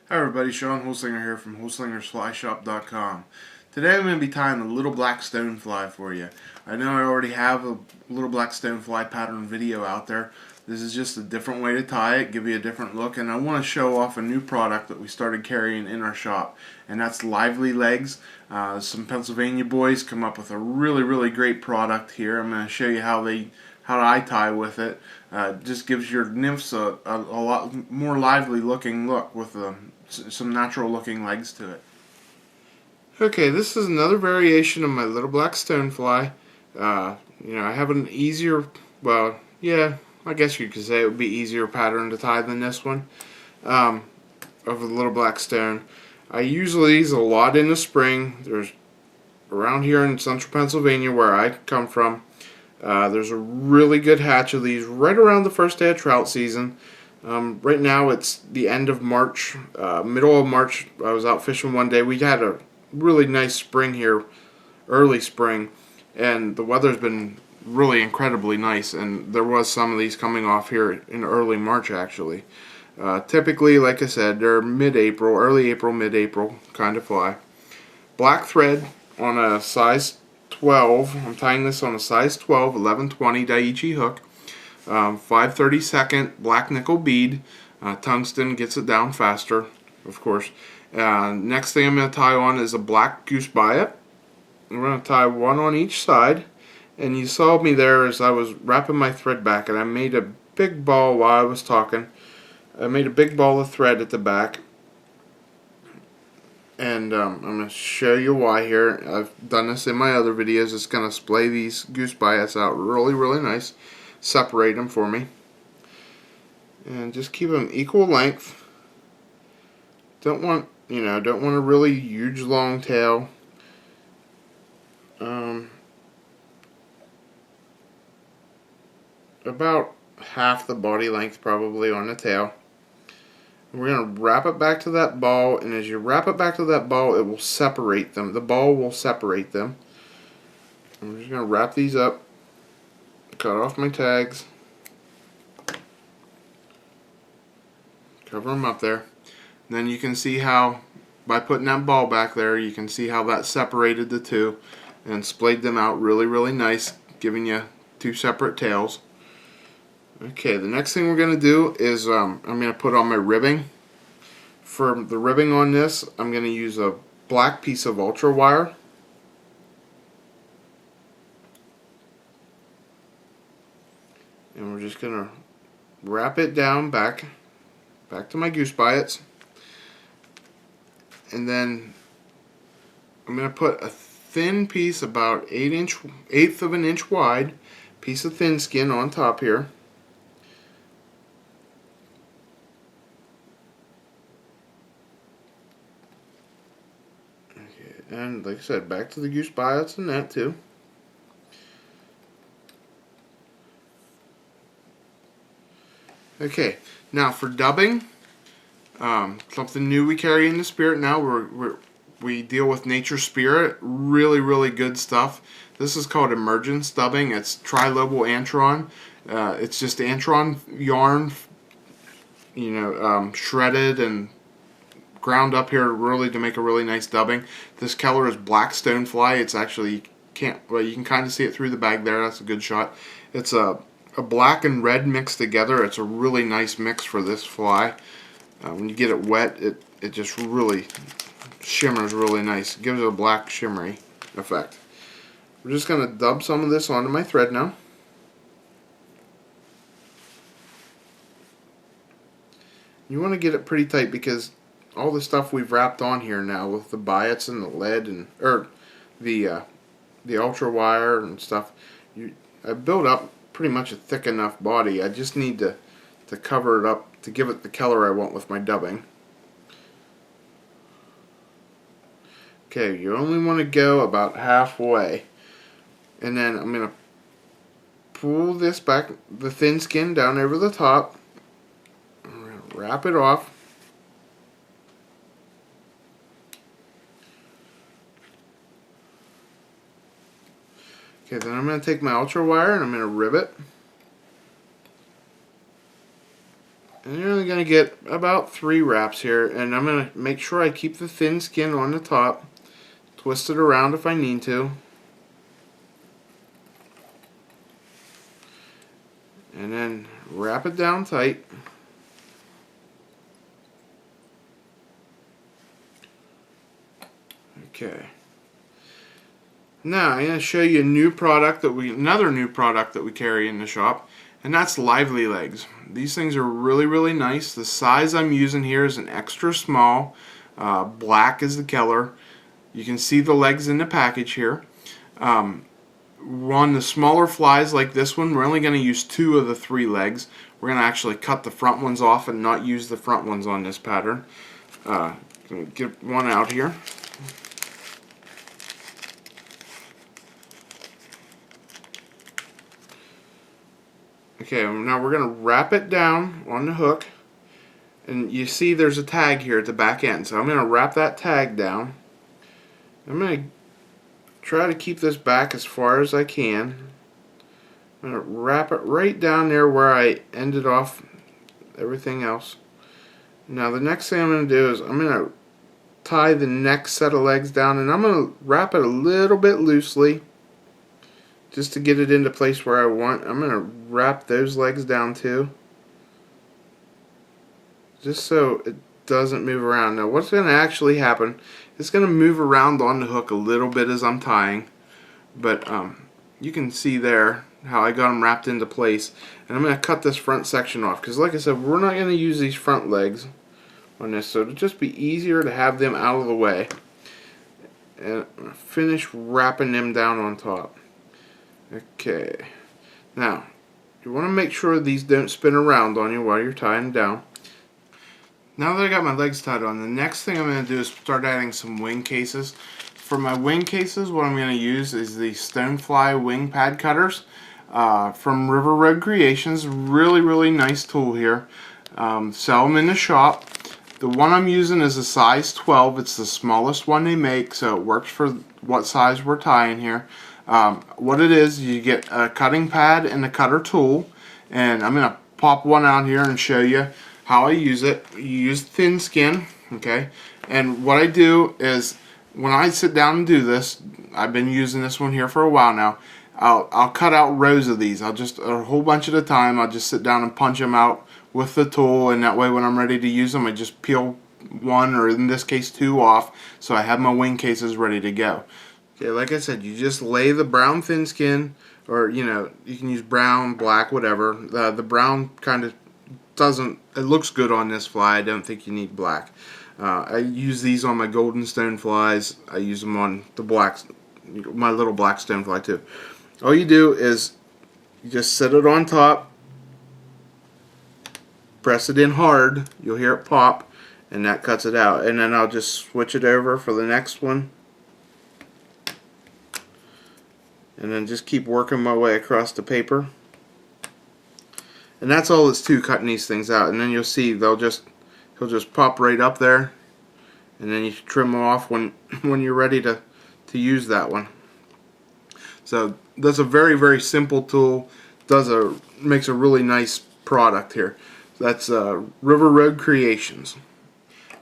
Hi everybody, Sean Holsinger here from HolsingerFlyShop.com. Today I'm going to be tying a little black stonefly for you. I know I already have a little black stonefly pattern video out there. This is just a different way to tie it, give you a different look, and I want to show off a new product that we started carrying in our shop, and that's Lively Legz. Some Pennsylvania boys come up with a really great product here. I'm going to show you how I tie with it. Just gives your nymphs a lot more lively looking look with some natural looking legs to it. Okay, this is another variation of my little black stonefly. I have an easier, well, yeah, I guess you could say it would be easier pattern to tie than this one, of the little black stone. I use these a lot in the spring. There's around here in central Pennsylvania where I come from. There's a really good hatch of these right around the first day of trout season. Right now it's the end of March, middle of March. I was out fishing one day. We had a really nice spring here, early spring, and the weather's been really incredibly nice, and there was some of these coming off here in early March actually. Typically, like I said, they're mid-April, early April, mid-April kind of fly. Black thread on a size 12. I'm tying this on a size 12, 1120 Daiichi hook. 5/32 black nickel bead. Tungsten gets it down faster, of course. Next thing I'm going to tie on is a black goose biot. I'm going to tie one on each side. And you saw me there as I was wrapping my thread back, and I made a big ball while I was talking. I made a big ball of thread at the back. And I'm going to show you why here. I've done this in my other videos. It's going to splay these goose biots out really nice. Separate them for me. And just keep them equal length. Don't want a really huge long tail. About half the body length probably on the tail. We're going to wrap it back to that ball, and as you wrap it back to that ball, it will separate them. The ball will separate them. I'm just going to wrap these up, cut off my tags, cover them up there. And then you can see how, by putting that ball back there, you can see how that separated the two and splayed them out really nice, giving you two separate tails. Okay, the next thing we're going to do is I'm going to put on my ribbing. For the ribbing on this, I'm going to use a black piece of ultra wire. And we're just going to wrap it down back to my goose biots. And then I'm going to put a thin piece, about 1/8 of an inch wide, piece of thin skin on top here. And like I said, back to the goose biots and that too. Okay, now for dubbing, something new we carry in the Spirit now. We deal with Nature Spirit, really good stuff. This is called emergence dubbing. It's trilobal antron. It's just antron yarn, shredded and ground up here really to make a really nice dubbing. This color is black stonefly. It's actually, you can kind of see it through the bag there. That's a good shot. It's a black and red mixed together. It's a really nice mix for this fly. When you get it wet, it just really shimmers really nice. It gives it a black shimmery effect. We're just going to dub some of this onto my thread now. You want to get it pretty tight because all the stuff we've wrapped on here now with the biots and the lead and the ultra wire and stuff, I built up pretty much a thick enough body. I just need to cover it up to give it the color I want with my dubbing. Okay, you only want to go about halfway, and then I'm going to pull this back, the thin skin down over the top. I'm going to wrap it off. Okay, then I'm going to take my ultra wire and I'm going to rib it. And you're only going to get about 3 wraps here, and I'm going to make sure I keep the thin skin on the top, twist it around if I need to, and then wrap it down tight. Okay. Now I'm going to show you another new product that we carry in the shop, and that's Lively Legz. These things are really nice. The size I'm using here is an extra small. Black is the color. You can see the legs in the package here. On the smaller flies like this one, we're only going to use 2 of the 3 legs. We're going to actually cut the front ones off and not use the front ones on this pattern. Get one out here. Okay, now we're going to wrap it down on the hook, and you see there's a tag here at the back end, so I'm going to wrap that tag down. I'm going to try to keep this back as far as I can. I'm going to wrap it right down there where I ended off everything else. Now the next thing I'm going to do is I'm going to tie the next set of legs down, and I'm going to wrap it a little bit loosely just to get it into place where I want. I'm going to wrap those legs down too, just so it doesn't move around. Now what's going to actually happen, it's going to move around on the hook a little bit as I'm tying, but you can see there how I got them wrapped into place. And I'm going to cut this front section off, because like I said, we're not going to use these front legs on this, so it'll just be easier to have them out of the way. And I'm going to finish wrapping them down on top. Okay, now you want to make sure these don't spin around on you while you're tying down. Now that I got my legs tied on, the next thing I'm going to do is start adding some wing cases. For my wing cases, what I'm going to use is the Stonefly wing pad cutters from River Road Creations. Really nice tool here. Sell them in the shop. The one I'm using is a size 12. It's the smallest one they make, so it works for what size we're tying here. What it is, you get a cutting pad and a cutter tool, and I'm going to pop one out here and show you how I use it. You use thin skin, okay, and what I do is when I sit down and do this, I've been using this one here for a while now, I'll cut out rows of these. I'll just, a whole bunch at a time, I'll just sit down and punch them out with the tool, and that way when I'm ready to use them, I just peel 1, or in this case 2 off, so I have my wing cases ready to go. Okay, like I said, you just lay the brown thin skin, or you can use brown, black, whatever. The brown kind of doesn't, it looks good on this fly. I don't think you need black. I use these on my golden stone flies. I use them on the blacks, my little black stone fly too. All you do is you just set it on top, press it in hard, you'll hear it pop, and that cuts it out. And then I'll just switch it over for the next one. And then just keep working my way across the paper. And that's all it's to cutting these things out. And then you'll see he'll just pop right up there. And then you trim them off when you're ready to use that one. So that's a very simple tool. Makes a really nice product here. That's River Road Creations.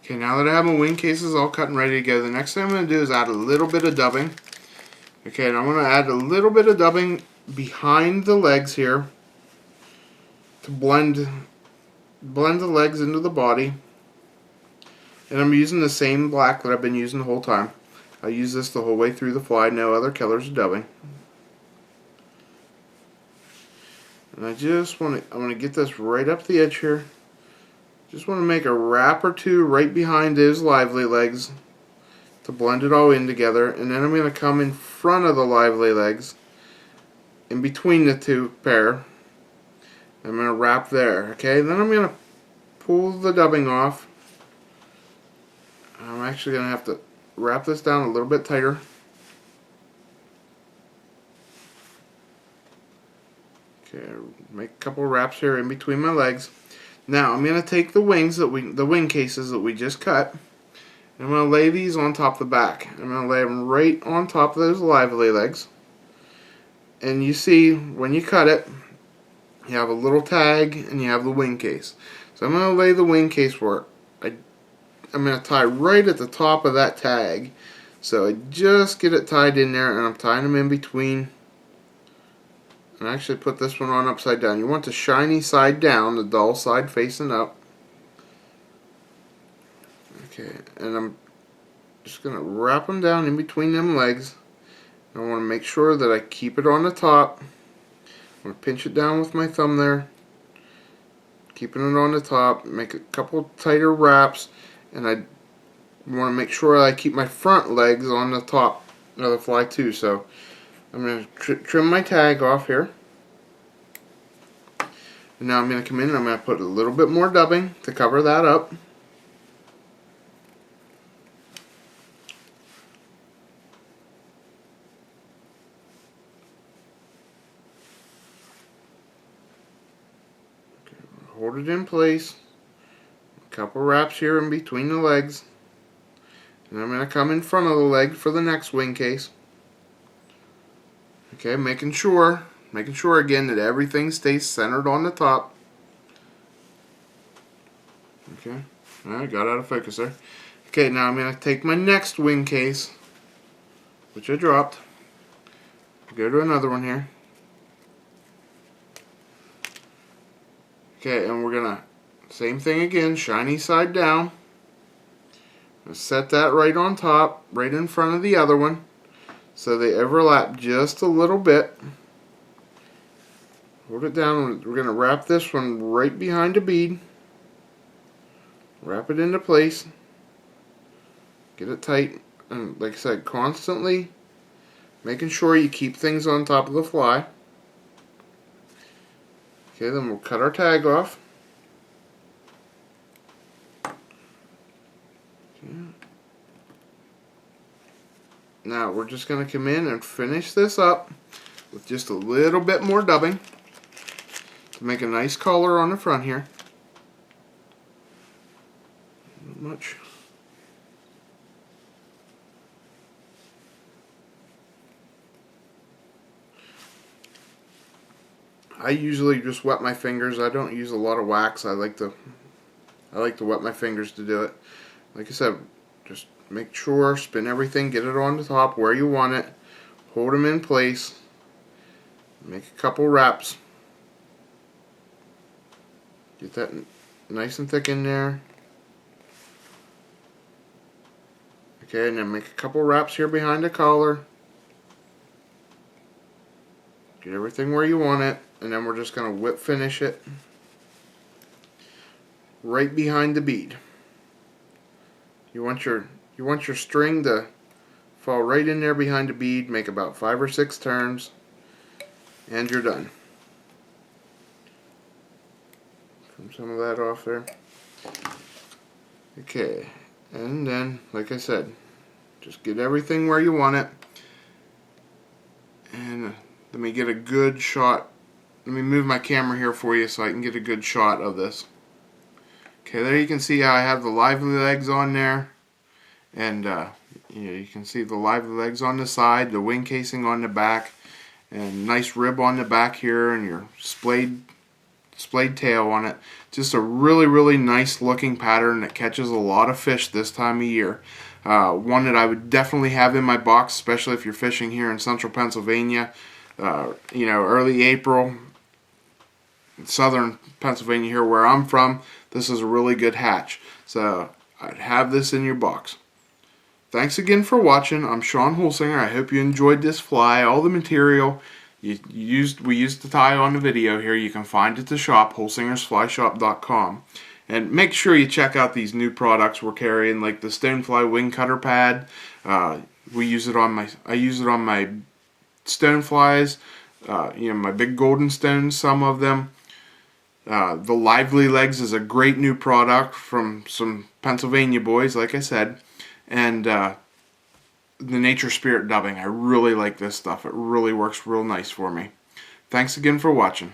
Okay, now that I have my wing cases all cut and ready to go, the next thing I'm going to do is add a little bit of dubbing. Okay, and I'm going to add a little bit of dubbing behind the legs here to blend the legs into the body. And I'm using the same black that I've been using the whole time. I use this the whole way through the fly, no other colors of dubbing. And I just want to get this right up the edge here. Just want to make a wrap or 2 right behind those Lively legs to blend it all in together, and then I'm going to come in front of the Lively legs, in between the 2 pair. I'm going to wrap there, okay? Then I'm going to pull the dubbing off. I'm actually going to have to wrap this down a little bit tighter. Okay, make a couple wraps here in between my legs. Now I'm going to take the wing cases that we just cut. I'm going to lay these on top of the back. I'm going to lay them right on top of those Lively legs. And you see, when you cut it, you have a little tag, and you have the wing case. So I'm going to lay the wing case where I'm going to tie right at the top of that tag. So I just get it tied in there, and I'm tying them in between. And I actually put this one on upside down. You want the shiny side down, the dull side facing up. Okay, and I'm just going to wrap them down in between them legs. I want to make sure that I keep it on the top. I'm going to pinch it down with my thumb there. Keeping it on the top. Make a couple tighter wraps. And I want to make sure I keep my front legs on the top of the fly too. So I'm going to trim my tag off here. And now I'm going to come in and I'm going to put a little bit more dubbing to cover that up. Hold it in place. A couple wraps here in between the legs. And I'm going to come in front of the leg for the next wing case. Okay, making sure again that everything stays centered on the top. Okay, alright, got out of focus there. Okay, now I'm going to take my next wing case, which I dropped. Go to another one here. Okay, and we're going to, same thing again, shiny side down. Set that right on top, right in front of the other one, so they overlap just a little bit. Hold it down. We're going to wrap this one right behind the bead. Wrap it into place. Get it tight, and like I said, constantly making sure you keep things on top of the fly. Okay, then we'll cut our tag off. Okay. Now we're just going to come in and finish this up with just a little bit more dubbing to make a nice collar on the front here. Not much. I usually just wet my fingers. I don't use a lot of wax. I like to wet my fingers to do it. Like I said, just make sure, spin everything, get it on the top where you want it, hold them in place, make a couple wraps, get that nice and thick in there. Okay, and then make a couple wraps here behind the collar. Get everything where you want it, and then we're just going to whip finish it right behind the bead. You want your string to fall right in there behind the bead, make about 5 or 6 turns, and you're done. Trim some of that off there. Okay, and then, like I said, just get everything where you want it. And let me get a good shot. Let me move my camera here for you so I can get a good shot of this. Okay, there you can see how I have the lively legs on there. And you can see the lively legs on the side, the wing casing on the back, and nice rib on the back here, and your splayed tail on it. Just a really, really nice looking pattern that catches a lot of fish this time of year. One that I would definitely have in my box, especially if you're fishing here in central Pennsylvania. Early April, southern Pennsylvania here where I'm from, this is a really good hatch. So I'd have this in your box. Thanks again for watching. I'm Sean Holsinger. I hope you enjoyed this fly. All the material we used to tie on the video here, you can find at the shop, holsingersflyshop.com. And make sure you check out these new products we're carrying, like the Stonefly Wing Cutter Pad. I use it on my stoneflies, my big golden stones, some of them. The Lively Legs is a great new product from some Pennsylvania boys, like I said. And the Nature Spirit dubbing. I really like this stuff. It really works real nice for me. Thanks again for watching.